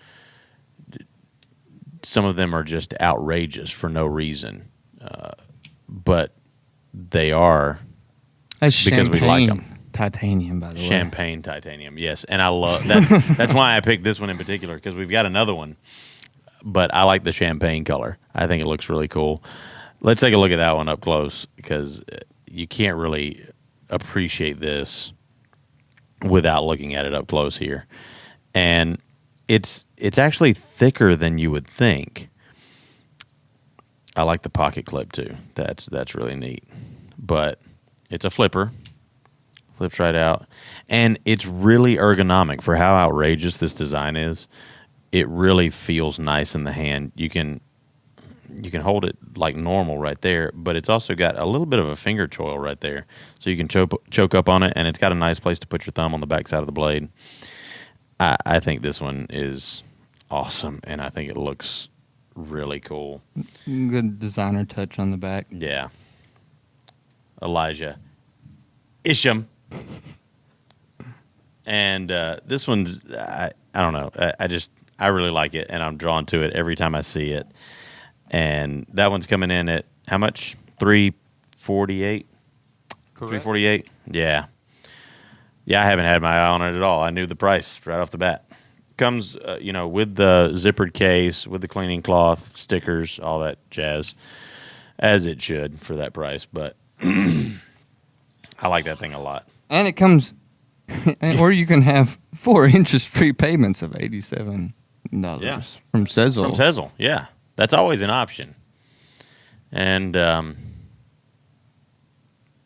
Speaker 1: Some of them are just outrageous for no reason, but they are because we like them.
Speaker 2: Titanium, by the way.
Speaker 1: Champagne titanium, yes, and I love that's why I picked this one in particular, because we've got another one, but I like the champagne color. I think it looks really cool. Let's take a look at that one up close, because you can't really appreciate this without looking at it up close here. And it's actually thicker than you would think. I like the pocket clip too. That's really neat. But it's a flipper. Flips right out. And it's really ergonomic for how outrageous this design is. It really feels nice in the hand. You can hold it like normal right there, but it's also got a little bit of a finger choil right there. So you can choke up on it, and it's got a nice place to put your thumb on the back side of the blade. I think this one is awesome, and I think it looks really cool.
Speaker 2: Good designer touch on the back.
Speaker 1: Yeah. Elijah Isham. And this one's, I don't know. I really like it, and I'm drawn to it every time I see it. And that one's coming in at how much? $348.
Speaker 2: Correct.
Speaker 1: $348. Yeah. Yeah, I haven't had my eye on it at all. I knew the price right off the bat. Comes, with the zippered case, with the cleaning cloth, stickers, all that jazz, as it should for that price. But I like that thing a lot.
Speaker 2: And it comes, or you can have 4 interest-free payments of $87 from Sezzle.
Speaker 1: From Sezzle, yeah. That's always an option. And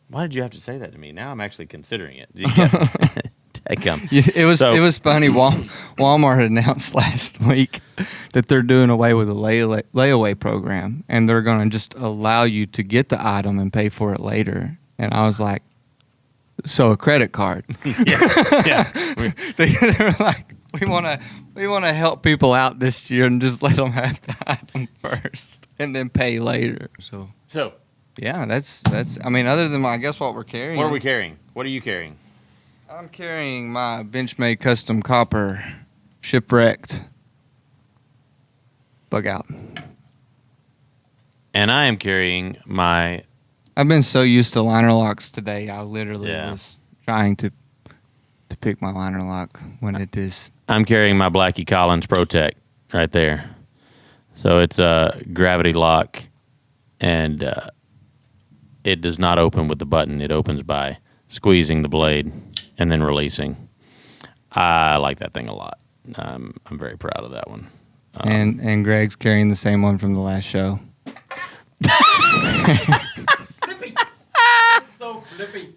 Speaker 1: why did you have to say that to me? Now I'm actually considering it.
Speaker 2: It was funny. Walmart announced last week that they're doing away with a layaway program, and they're going to just allow you to get the item and pay for it later. And I was like, so a credit card?
Speaker 1: Yeah.
Speaker 2: They were like, we want to help people out this year and just let them have the item first and then pay later. So yeah, that's. I mean, other than I guess what we're carrying.
Speaker 1: What are we carrying? What are you carrying?
Speaker 2: I'm carrying my Benchmade Custom Copper Shipwrecked Bug Out.
Speaker 1: And I am carrying my...
Speaker 2: I've been so used to liner locks today, I literally was trying to pick my liner lock when it is...
Speaker 1: I'm carrying my Blackie Collins PROTECH right there. So it's a gravity lock, and it does not open with the button. It opens by squeezing the blade and then releasing. I like that thing a lot. I'm very proud of that one.
Speaker 2: And Greg's carrying the same one from the last show.
Speaker 3: Flippy. So flippy.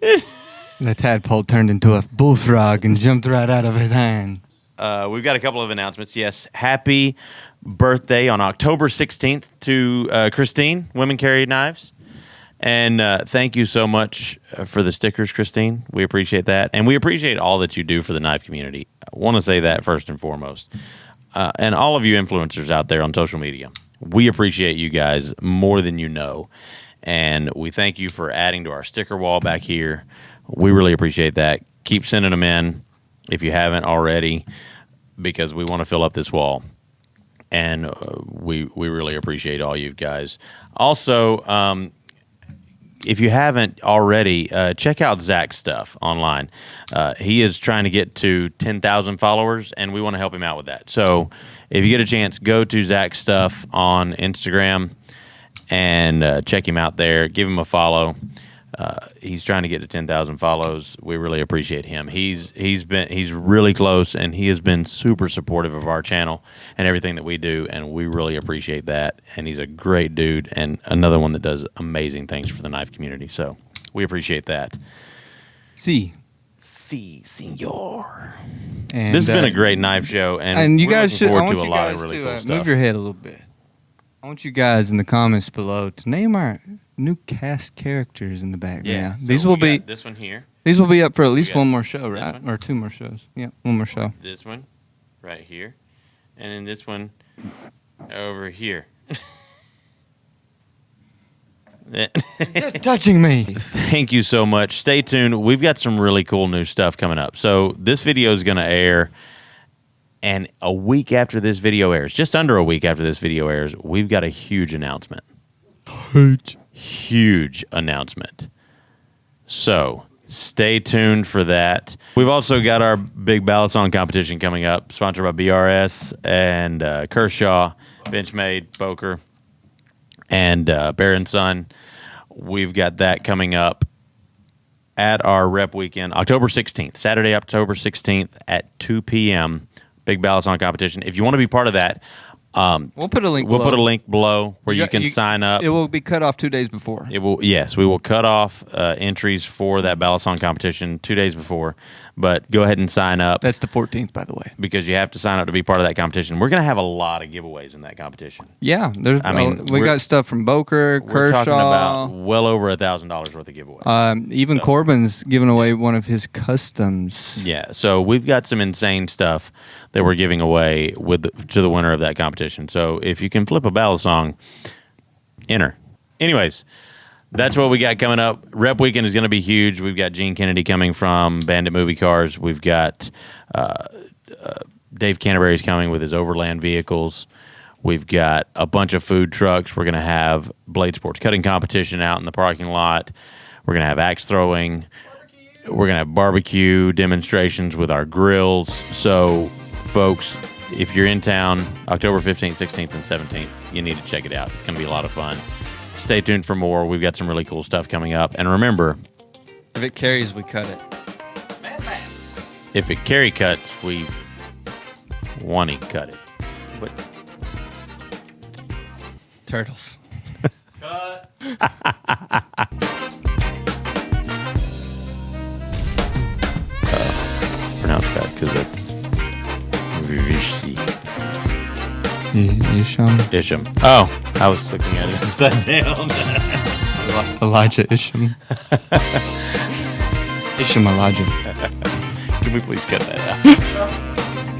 Speaker 2: The tadpole turned into a bullfrog and jumped right out of his hand.
Speaker 1: We've got a couple of announcements. Yes, happy birthday on October 16th to Christine, Women Carry Knives. And thank you so much for the stickers, Christine. We appreciate that. And we appreciate all that you do for the knife community. I want to say that first and foremost. And all of you influencers out there on social media, we appreciate you guys more than you know. And we thank you for adding to our sticker wall back here. We really appreciate that. Keep sending them in if you haven't already, because we want to fill up this wall. And we really appreciate all you guys. Also, if you haven't already, check out Zach's stuff online. He is trying to get to 10,000 followers, and we want to help him out with that. So if you get a chance, go to Zach's stuff on Instagram and check him out there. Give him a follow. He's trying to get to 10,000 follows. We really appreciate him. He's really close, and he has been super supportive of our channel and everything that we do, and we really appreciate that. And he's a great dude, and another one that does amazing things for the knife community. So we appreciate that.
Speaker 2: Si,
Speaker 1: senor.
Speaker 2: And,
Speaker 1: This has been a great knife show,
Speaker 2: and you
Speaker 1: we're
Speaker 2: guys
Speaker 1: looking
Speaker 2: should. I
Speaker 1: forward
Speaker 2: want
Speaker 1: to a
Speaker 2: you
Speaker 1: lot
Speaker 2: guys
Speaker 1: of really
Speaker 2: to
Speaker 1: cool
Speaker 2: move
Speaker 1: stuff.
Speaker 2: your head a little bit. I want you guys in the comments below to name our new cast characters in the background.
Speaker 1: Yeah, so
Speaker 2: These
Speaker 1: we
Speaker 2: will
Speaker 1: got
Speaker 2: be
Speaker 1: this one here,
Speaker 2: these will be up for at least
Speaker 1: got
Speaker 2: one more show,
Speaker 1: this
Speaker 2: right?
Speaker 1: one.
Speaker 2: Or 2 more shows. Yeah, one more show.
Speaker 1: this one right here, and then this one over here.
Speaker 2: Just touching me.
Speaker 1: Thank you so much. Stay tuned. We've got some really cool new stuff coming up. So this video is going to air, and a week after this video airs, just under a week after this video airs, we've got a huge announcement. Huge announcement. So stay tuned for that. We've also got our big balisong competition coming up, sponsored by BRS and Kershaw, Benchmade, Boker, and Bear & Son. We've got that coming up at our rep weekend, October 16th, Saturday, October 16th at 2 p.m. Big balisong competition. If you want to be part of that,
Speaker 2: We'll put a link.
Speaker 1: we'll
Speaker 2: below.
Speaker 1: put a link below where you can sign up.
Speaker 2: It will be cut off 2 days before.
Speaker 1: It will, yes, we will cut off entries for that balisong competition 2 days before. But go ahead and sign up
Speaker 2: That's the 14th, by the way.
Speaker 1: because you have to sign up to be part of that competition. We're going to have a lot of giveaways in that competition.
Speaker 2: Yeah, there's.
Speaker 1: I mean,
Speaker 2: we
Speaker 1: we're-
Speaker 2: got stuff from Boker,
Speaker 1: We're talking about
Speaker 2: Kershaw.
Speaker 1: well over $1,000 worth of giveaways.
Speaker 2: Even
Speaker 1: So-
Speaker 2: Corbin's giving away one of his customs.
Speaker 1: Yeah, so we've got some insane stuff that we're giving away to the winner of that competition. So if you can flip a balisong, enter. Anyways, that's what we got coming up. Rep weekend is going to be huge. We've got Gene Kennedy coming from Bandit Movie Cars. We've got Dave Canterbury's coming with his Overland vehicles. We've got a bunch of food trucks. We're going to have Blade Sports cutting competition out in the parking lot. We're going to have axe throwing. We're going to have barbecue demonstrations with our grills. So, folks, if you're in town, October 15th, 16th, and 17th, you need to check it out. It's going to be a lot of fun. Stay tuned for more. We've got some really cool stuff coming up. And remember,
Speaker 2: If it carries, we cut it.
Speaker 1: if it carry cuts, we want to cut it. But
Speaker 2: Turtles.
Speaker 1: pronounce that because that's Vishsi. Isham. Oh, I was looking at it upside down.
Speaker 2: Elijah Isham. Isham Elijah.
Speaker 1: Can we please cut that out?